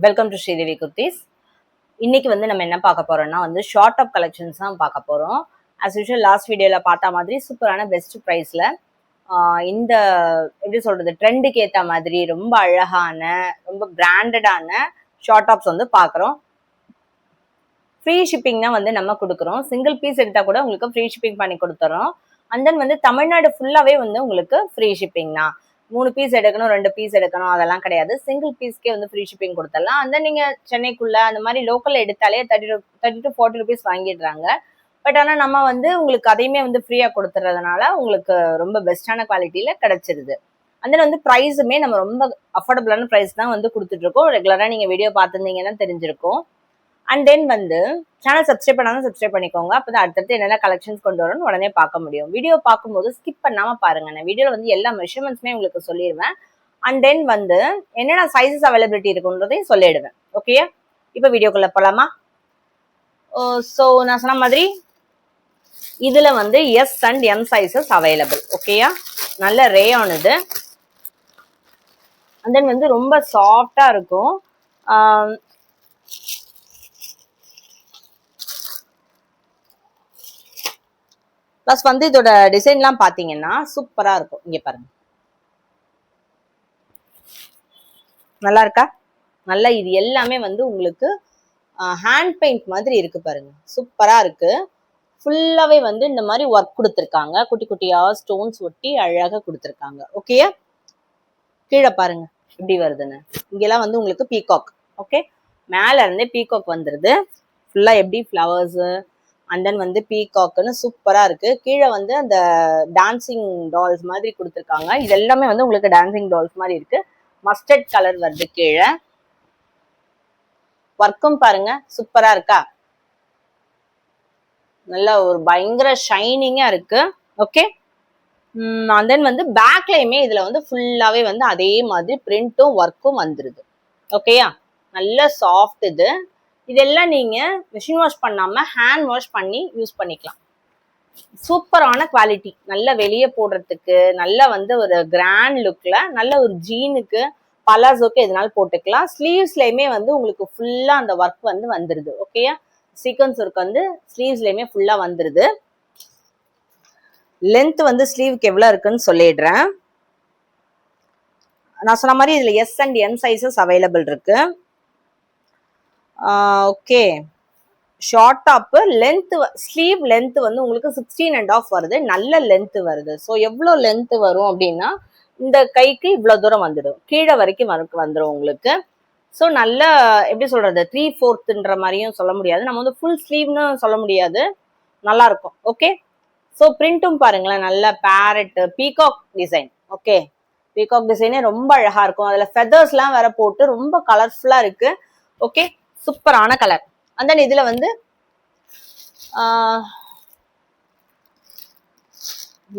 Welcome to Sridevi kurtis. இன்னைக்கு வந்து நம்ம என்ன பார்க்க போறோம்னா வந்து ஷார்ட் அப் கலெக்ஷன்ஸ் தான் பார்க்க போறோம். ஆஸ் யூஷுவல் லாஸ்ட் வீடியோல பார்த்த மாதிரி சூப்பரான பெஸ்ட் ப்ரைஸ்ல இந்த எப்படி சொல்றது ட்ரெண்டுக்கு ஏற்ற மாதிரி ரொம்ப அழகான ரொம்ப பிராண்டடான ஷார்ட் டாப்ஸ் வந்து பார்க்குறோம். ஃப்ரீ ஷிப்பிங் தான் வந்து நம்ம கொடுக்குறோம். சிங்கிள் பீஸ் எடுத்தால் கூட உங்களுக்கு ஃப்ரீ ஷிப்பிங் பண்ணி கொடுத்துறோம். அண்ட் தென் வந்து தமிழ்நாடு ஃபுல்லாகவே வந்து உங்களுக்கு ஃப்ரீ ஷிப்பிங் தான். 3 பீஸ் எடுக்கணும் 2 பீஸ் எடுக்கணும் அதெல்லாம் கிடையாது. சிங்கிள் பீஸ்க்கே வந்து ஃப்ரீ ஷிப்பிங் கொடுத்துடலாம். அந்த நீங்கள் சென்னைக்குள்ள அந்த மாதிரி லோக்கல் எடுத்தாலே 30 to 40 rupees வாங்கிடுறாங்க. பட் ஆனால் நம்ம வந்து உங்களுக்கு அதையுமே வந்து ஃப்ரீயாக கொடுத்துறதுனால உங்களுக்கு ரொம்ப பெஸ்டான குவாலிட்டியில் கிடைச்சிருது. அந்த வந்து ப்ரைஸுமே நம்ம ரொம்ப அஃபோர்டபுளான ப்ரைஸ் தான் வந்து கொடுத்துட்ருக்கோம். ரெகுலராக நீங்கள் வீடியோ பார்த்துருந்தீங்கன்னா தெரிஞ்சிருக்கும். அண்ட் தென் வந்து சேனல் சப்ஸ்கிரைப் பண்ணாலும் சப்ஸ்கிரைப் பண்ணிக்கோங்க. அப்போ தான் அடுத்தடுத்து என்னென்ன கலெக்ஷன்ஸ் கொண்டு வரணும்னு உடனே பார்க்க முடியும். வீடியோ பார்க்கும்போது ஸ்கிப் பண்ணாமல் பாருங்க. நான் வீடியோவில் வந்து எல்லா மெஷர்மெண்ட்ஸுமே உங்களுக்கு சொல்லிடுவேன். அண்ட் தென் வந்து என்னென்ன சைஸஸ் அவைலபிலிட்டி இருக்குன்றதையும் சொல்லிடுவேன். ஓகேயா? இப்போ வீடியோக்குள்ளே போகலாமா? ஸோ நான் சொன்ன மாதிரி இதில் வந்து S and M sizes available. ஓகேயா? நல்ல ரேயான் இது. அண்ட் தென் வந்து ரொம்ப சாஃப்டாக இருக்கும். ப்ளஸ் வந்து இதோட டிசைன்லாம் பார்த்தீங்கன்னா சூப்பராக இருக்கும். இங்கே பாருங்க, நல்லா இருக்கா? நல்லா இது எல்லாமே வந்து உங்களுக்கு ஹேண்ட் பெயிண்ட் மாதிரி இருக்கு பாருங்க, சூப்பராக இருக்கு. ஃபுல்லாகவே வந்து இந்த மாதிரி ஒர்க் கொடுத்துருக்காங்க. குட்டி குட்டியாக ஸ்டோன்ஸ் ஒட்டி அழகாக கொடுத்துருக்காங்க. ஓகேயா? கீழே பாருங்க எப்படி வருதுன்னு. இங்கெல்லாம் வந்து உங்களுக்கு பீகாக். ஓகே, மேலே இருந்தே பீகாக் வந்துடுது. ஃபுல்லாக எப்படி ஃப்ளவர்ஸு அண்ட் தென் வந்து பீகாக்குன்னு சூப்பராக இருக்குது. கீழே வந்து அந்த டான்சிங் டால்ஸ் மாதிரி கொடுத்துருக்காங்க. இது எல்லாமே வந்து உங்களுக்கு டான்சிங் டால்ஸ் மாதிரி இருக்குது. மஸ்டர்ட் கலர் வருது. கீழே ஒர்க்கும் பாருங்க சூப்பராக இருக்கா? நல்ல ஒரு பயங்கர ஷைனிங்காக இருக்குது. ஓகே, அண்ட் தென் வந்து பேக்லையுமே இதில் வந்து ஃபுல்லாகவே வந்து அதே மாதிரி பிரிண்ட்டும் ஒர்க்கும் வந்துடுது. ஓகேயா? நல்ல சாஃப்ட் இது. இதெல்லாம் நீங்கள் மிஷின் வாஷ் பண்ணாமல் ஹேண்ட் வாஷ் பண்ணி யூஸ் பண்ணிக்கலாம். சூப்பரான குவாலிட்டி. நல்ல வெளியே போடுறதுக்கு நல்ல வந்து ஒரு கிராண்ட் லுக்கில் நல்ல ஒரு ஜீனுக்கு பலாசோக்கு எதனாலும் போட்டுக்கலாம். ஸ்லீவ்ஸ்லையுமே வந்து உங்களுக்கு ஃபுல்லாக அந்த ஒர்க் வந்து வந்துடுது. ஓகேயா? சீக்வன்ஸ் ஒர்க் வந்து ஸ்லீவ்ஸ்லையுமே ஃபுல்லாக வந்துடுது. லென்த் வந்து ஸ்லீவுக்கு எவ்வளோ இருக்குன்னு சொல்லிடுறேன். நான் சொன்ன மாதிரி இதில் S and M sizes available இருக்கு. Okay, short top length sleeve length வந்து உங்களுக்கு 16.5 வருது. நல்ல லென்த் வருது. ஸோ எவ்வளோ லென்த் வரும் அப்படின்னா இந்த கைக்கு இவ்வளோ தூரம் வந்துடும், கீழே வரைக்கும் வந்துடும் உங்களுக்கு. ஸோ நல்ல எப்படி சொல்றது 3/4ன்ற மாதிரியும் சொல்ல முடியாது, நம்ம வந்து ஃபுல் ஸ்லீவ்னு சொல்ல முடியாது. நல்லா இருக்கும். ஓகே, ஸோ பிரிண்ட்டும் பாருங்களேன், நல்ல parrot peacock design. Okay, peacock டிசைனே ரொம்ப அழகா இருக்கும். அதில் ஃபெதர்ஸ்லாம் வேற போட்டு ரொம்ப கலர்ஃபுல்லாக இருக்கு. ஓகே, சூப்பரான கலர். அண்ட் தென் இதுல வந்து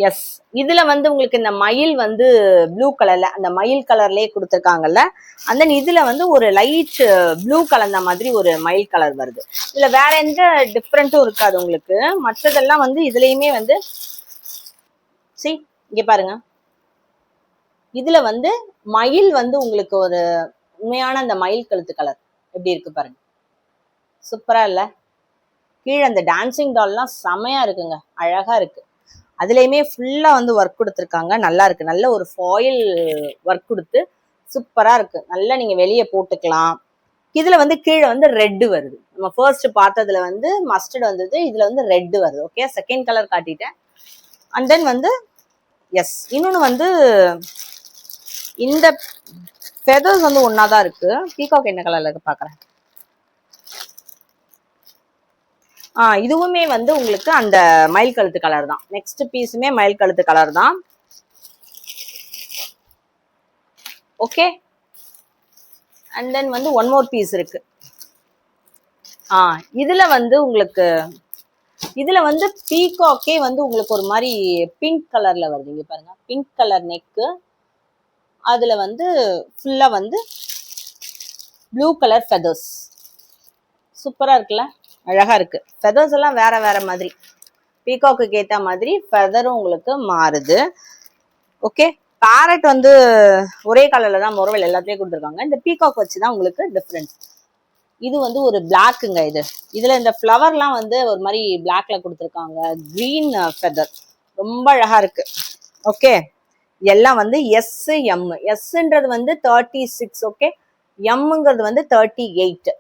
எஸ் இதுல வந்து உங்களுக்கு இந்த மயில் வந்து ப்ளூ கலர்ல அந்த மயில் கலர்லயே கொடுத்துருக்காங்கல்ல. அண்ட் தென் இதுல வந்து ஒரு லைட் ப்ளூ கலந்த மாதிரி ஒரு மயில் கலர் வருது. இதுல வேற எந்த டிஃப்ரெண்ட்டும் இருக்காது உங்களுக்கு. மற்றதெல்லாம் வந்து இதுலயுமே வந்து இங்க பாருங்க, இதுல வந்து மயில் வந்து உங்களுக்கு ஒரு உண்மையான அந்த மயில் கழுத்து கலர் எப்படி இருக்கு பாருங்க, சூப்பரா இல்ல? கீழே அந்த டான்சிங் டால்லாம் செமையா இருக்குங்க, அழகா இருக்கு. அதுலயுமே ஃபுல்லா வந்து ஒர்க் கொடுத்துருக்காங்க. நல்லா இருக்கு. நல்ல ஒரு ஃபாயில் ஒர்க் கொடுத்து சூப்பரா இருக்கு. நல்லா நீங்க வெளியே போட்டுக்கலாம். இதுல வந்து கீழே வந்து ரெட் வருது. நம்ம ஃபர்ஸ்ட் பார்த்ததுல வந்து மஸ்டர்ட் வந்தது, இதுல வந்து ரெட் வருது. ஓகே, செகண்ட் கலர் காட்டிட்டேன். அண்ட் தென் வந்து எஸ் இன்னொன்னு வந்து இந்த ஃபெதர்ஸ் வந்து ஒன்னாதான் இருக்கு. பீகாக் என்ன கலர்ல இருக்கு பாக்குறேன். இதுவுமே வந்து உங்களுக்கு அந்த மயில் கழுத்து கலர் தான். நெக்ஸ்ட் பீஸுமே மயில் கழுத்து கலர் தான். ஓகே, அண்ட் தென் வந்து ஒன் மோர் பீஸ் இருக்கு. இதுல வந்து உங்களுக்கு இதுல வந்து பீகாக்கே வந்து உங்களுக்கு ஒரு மாதிரி பிங்க் கலர்ல வருது. இங்க பாருங்க, பிங்க் கலர் நெக்கு. அதுல வந்து ஃபுல்லா வந்து ப்ளூ கலர் ஃபெதர்ஸ். சூப்பரா இருக்குல்ல? அழகா இருக்கு. ஃபெதர்ஸ் எல்லாம் வேற வேற மாதிரி, பீகாக்கு ஏற்ற மாதிரி ஃபெதரும் உங்களுக்கு மாறுது. ஓகே, பேரட் வந்து ஒரே கலர்ல தான் மொரவல் எல்லாத்துலயும் கொடுத்துருக்காங்க. இந்த பீகாக் வச்சுதான் உங்களுக்கு டிஃப்ரெண்ட். இது வந்து ஒரு பிளாக்குங்க. இதுல இந்த ஃப்ளவர்லாம் வந்து ஒரு மாதிரி பிளாக்ல கொடுத்துருக்காங்க. கிரீன் ஃபெதர் ரொம்ப அழகா இருக்கு. ஓகே, எல்லாம் வந்து எஸ் எம். எஸ்ன்றது வந்து 36. ஓகே, எம்ங்கிறது வந்து 38.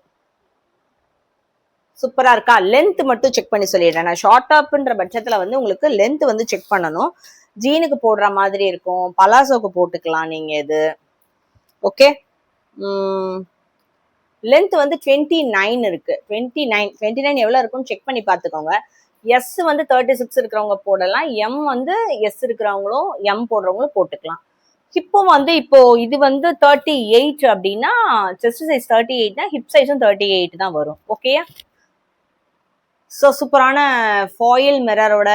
சூப்பரா இருக்கா? லென்த் மட்டும் செக் பண்ணி சொல்லிடுறேன். நான் ஷார்ட் டாப்ன்ற பட்சத்துல வந்து உங்களுக்கு லென்த் வந்து செக் பண்ணணும். ஜீனுக்கு போடுற மாதிரி இருக்கும், பலாசோக்கு போட்டுக்கலாம் நீங்க இது. ஓகே, லென்த் வந்து 29 இருக்கு. 29 எவ்வளவு இருக்கும்னு செக் பண்ணி பாத்துக்கோங்க. எஸ் வந்து 36 இருக்கிறவங்க போடலாம். எம் வந்து எஸ் இருக்கிறவங்களும் எம் போடுறவங்களும் போட்டுக்கலாம். ஹிப்பும் வந்து இப்போ இது வந்து 38 அப்படின்னா செஸ்ட் சைஸ் 38 தான், ஹிப் சைஸும் 38 தான் வரும். ஓகேயா? ஸோ சூப்பரான ஃபாயில் மிரரோட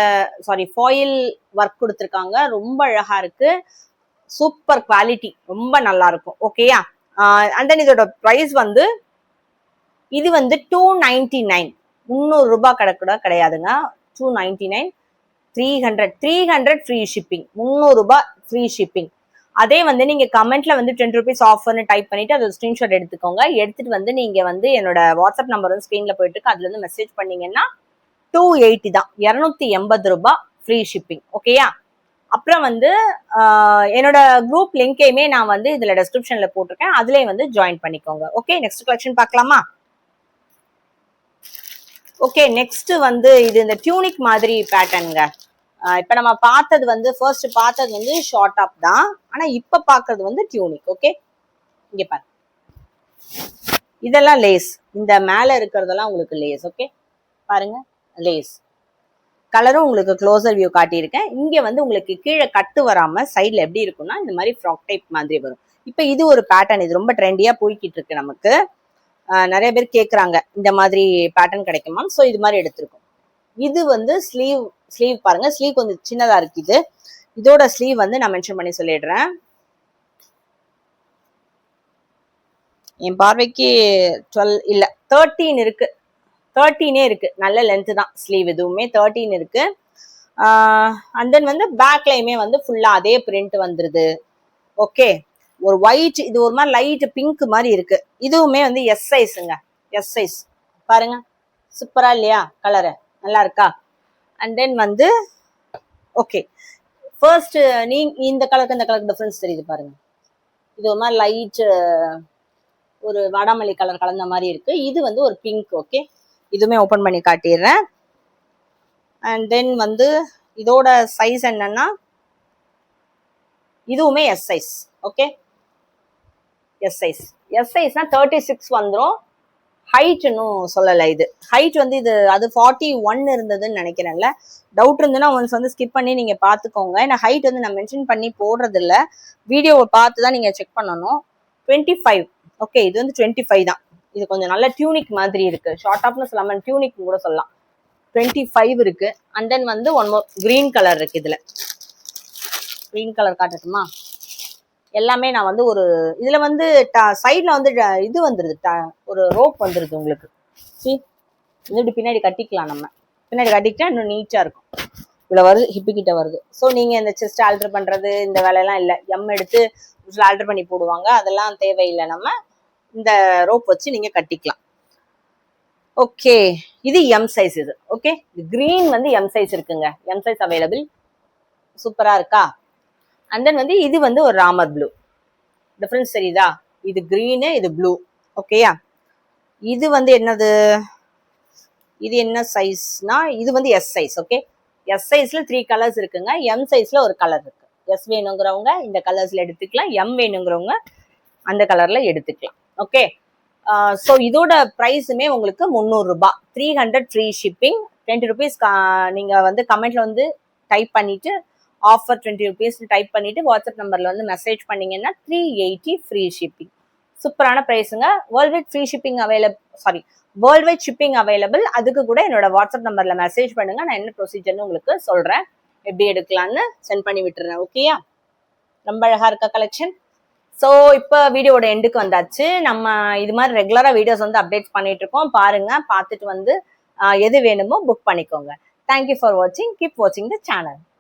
ஃபாயில் ஒர்க் கொடுத்துருக்காங்க. ரொம்ப அழகா இருக்கு. சூப்பர் குவாலிட்டி, ரொம்ப நல்லா இருக்கும். ஓகேயா? அண்ட் தென் இதோட ப்ரைஸ் வந்து இது வந்து 299. 300 ரூபாய் கூட கிடையாதுங்க. 299. 300 ஃப்ரீ ஷிப்பிங். 300 ரூபாய் ஃப்ரீ ஷிப்பிங். அதே வந்து நீங்க கமெண்ட்ல வந்து 10 rupees ஆஃபர்னு டைப் பண்ணிட்டு அதை ஸ்கிரீன்ஷாட் எடுத்துக்கோங்க. எடுத்துட்டு வந்து நீங்க வந்து என்னோட வாட்ஸ்அப் நம்பர் வந்து ஸ்கிரீன்ல போயிட்டு இருக்கு, அதுல இருந்து மெசேஜ் பண்ணீங்கன்னா 280 தான், 280 ரூபாய் ஃப்ரீ ஷிப்பிங். ஓகேயா? அப்புறம் வந்து என்னோட குரூப் லிங்கையுமே நான் வந்து இதுல டெஸ்கிரிப்ஷன்ல போட்டிருக்கேன், அதுலயே வந்து ஜாயின் பண்ணிக்கோங்க. ஓகே, நெக்ஸ்ட் கலெக்ஷன் பார்க்கலாமா? ஓகே, நெக்ஸ்ட் வந்து இது இந்த டியூனிக் மாதிரி பேட்டர்னுங்க. இப்ப நம்ம பார்த்தது வந்து ஃபர்ஸ்ட் பார்த்தது வந்து ஷார்ட் டாப் தான், ஆனா இப்ப பாக்குறது வந்து டியூனிக். ஓகே, இங்க பாரு, இதெல்லாம் லேஸ். இந்த மேல இருக்கிறதெல்லாம் உங்களுக்கு லேஸ். ஓகே, பாருங்க, லேஸ் கலரும் உங்களுக்கு க்ளோசர் வியூ காட்டியிருக்கேன். இங்க வந்து உங்களுக்கு கீழே கட்டு வராம சைட்ல எப்படி இருக்கும்னா இந்த மாதிரி ஃப்ராக் டைப் மாதிரி வரும். இப்ப இது ஒரு பேட்டர்ன், இது ரொம்ப ட்ரெண்டியா போய்கிட்டு இருக்கு. நமக்கு நிறைய பேர் கேக்குறாங்க இந்த மாதிரி பேட்டர்ன் கிடைக்குமா. ஸோ இது மாதிரி எடுத்திருக்கோம். இது வந்து ஸ்லீவ் பாருங்க, ஸ்லீவ் கொஞ்சம் சின்னதா இருக்கு. இதோட ஸ்லீவ் வந்து நான் மென்ஷன் பண்ணி சொல்லிடுறேன். என் பார்வைக்கு 12 இல்ல 13 இருக்கு. 13 இருக்கு. நல்ல லென்த் தான் ஸ்லீவ். இதுவுமே 13 இருக்கு. அண்ட் தென் வந்து பேக்லயுமே வந்து ஃபுல்லா அதே பிரிண்ட் வந்துருது. ஓகே, ஒரு ஒயிட், இது ஒரு மாதிரி லைட் பிங்க் மாதிரி இருக்கு. இதுவுமே வந்து எஸ் சைஸுங்க. எஸ் சைஸ் பாருங்க, சூப்பரா இல்லையா? கலரு நல்லா இருக்கா? அண்ட் தென் வந்து ஓகே, ஃபர்ஸ்ட் இந்த கலருக்கு டிஃபரன்ஸ் தெரியுது பாருங்க. இது ஒரு மாதிரி லைட் ஒரு வாடாமல்லி கலர் கலந்த மாதிரி இருக்கு. இது வந்து ஒரு பிங்க். ஓகே, இதுவுமே ஓபன் பண்ணி காட்டிடுறேன். அண்ட் தென் வந்து இதோட சைஸ் என்னன்னா இதுவுமே S size. Okay, S size. S சைஸ்னா 36 வந்துடும். ஹைட் இன்னும் சொல்லலை. இது ஹைட் வந்து இது அது 41 இருந்ததுன்னு நினைக்கிறேன்ல. டவுட் இருந்துன்னா ஒன்ஸ் வந்து ஸ்கிப் பண்ணி நீங்க பாத்துக்கோங்க. ஏன்னா ஹைட் வந்து நான் மென்ஷன் பண்ணி போடுறது இல்லை, வீடியோவை பார்த்து தான் நீங்க செக் பண்ணணும். 25. ஓகே, இது வந்து 25 தான். இது கொஞ்சம் நல்ல டியூனிக் மாதிரி இருக்கு. ஷார்ட் டாப்னு சொல்லாம டியூனிக் கூட சொல்லலாம். 25 இருக்கு. அண்ட் தென் வந்து ஒன் மோர் கிரீன் கலர் இருக்கு. இதுல கிரீன் கலர் காட்டட்டுமா? எல்லாமே நான் வந்து ஒரு இதுல வந்து சைட்ல வந்து இது வந்துருது, ஒரு ரோப் வந்துருது உங்களுக்கு. இது பின்னாடி கட்டிக்கலாம். நம்ம பின்னாடி கட்டிக்கிட்டா இன்னும் நீட்டா இருக்கும். இவ்வளவு வருது, ஹிப்பு கிட்ட வருது. ஸோ நீங்க இந்த செஸ்ட் ஆல்டர் பண்றது இந்த வேலையெல்லாம் இல்லை. எம் எடுத்து ஆல்டர் பண்ணி போடுவாங்க, அதெல்லாம் தேவையில்லை. நம்ம இந்த ரோப் வச்சு நீங்க கட்டிக்கலாம். ஓகே, இது எம் சைஸ். இது ஓகே, கிரீன் வந்து எம் சைஸ் இருக்குங்க. M size available. சூப்பரா இருக்கா? அண்ட் தென் வந்து இது வந்து ஒரு ராமர் ப்ளூ. டிஃபரன்ஸ் தெரியுதா? இது கிரீனு, இது ப்ளூ. ஓகேயா? இது வந்து என்னது, இது என்ன சைஸ்னா இது வந்து எஸ் சைஸ். ஓகே, எஸ் சைஸ்ல 3 கலர்ஸ் இருக்குங்க. எம் சைஸ்ல ஒரு கலர் இருக்கு. எஸ் வேணுங்கிறவங்க இந்த கலர்ஸ்ல எடுத்துக்கலாம், எம் வேணுங்கிறவங்க அந்த கலர்ல எடுத்துக்கலாம். ஓகே, ஸோ இதோட ப்ரைஸுமே உங்களுக்கு 300 ரூபாய், 300 ஃப்ரீ ஷிப்பிங். 20 rupees நீங்க வந்து கமெண்ட்ல வந்து டைப் பண்ணிட்டு ஆஃபர் 20 rupees டைப் பண்ணிட்டு வாட்ஸ்அப் நம்பர்ல வந்து மெசேஜ் பண்ணீங்கன்னா 380 ஃப்ரீ ஷிப்பிங். சூப்பரான ப்ரைஸுங்க. Worldwide free shipping available, worldwide shipping available. அதுக்கு கூட என்னோட வாட்ஸ்அப் நம்பர்ல மெசேஜ் பண்ணுங்க, நான் என்ன ப்ரொசீஜர்னு உங்களுக்கு சொல்றேன், எப்படி எடுக்கலான்னு சென்ட் பண்ணி விட்டுறேன். ஓகேயா? ரொம்ப அழகா இருக்க கலெக்ஷன். ஸோ இப்போ வீடியோட எண்டுக்கு வந்தாச்சு. நம்ம இது மாதிரி ரெகுலரா வீடியோஸ் வந்து அப்டேட் பண்ணிட்டு இருக்கோம். பாருங்க, பார்த்துட்டு வந்து எது வேணுமோ புக் பண்ணிக்கோங்க. தேங்க்யூ ஃபார் வாட்சிங். கீப் வாட்சிங் த சேனல்.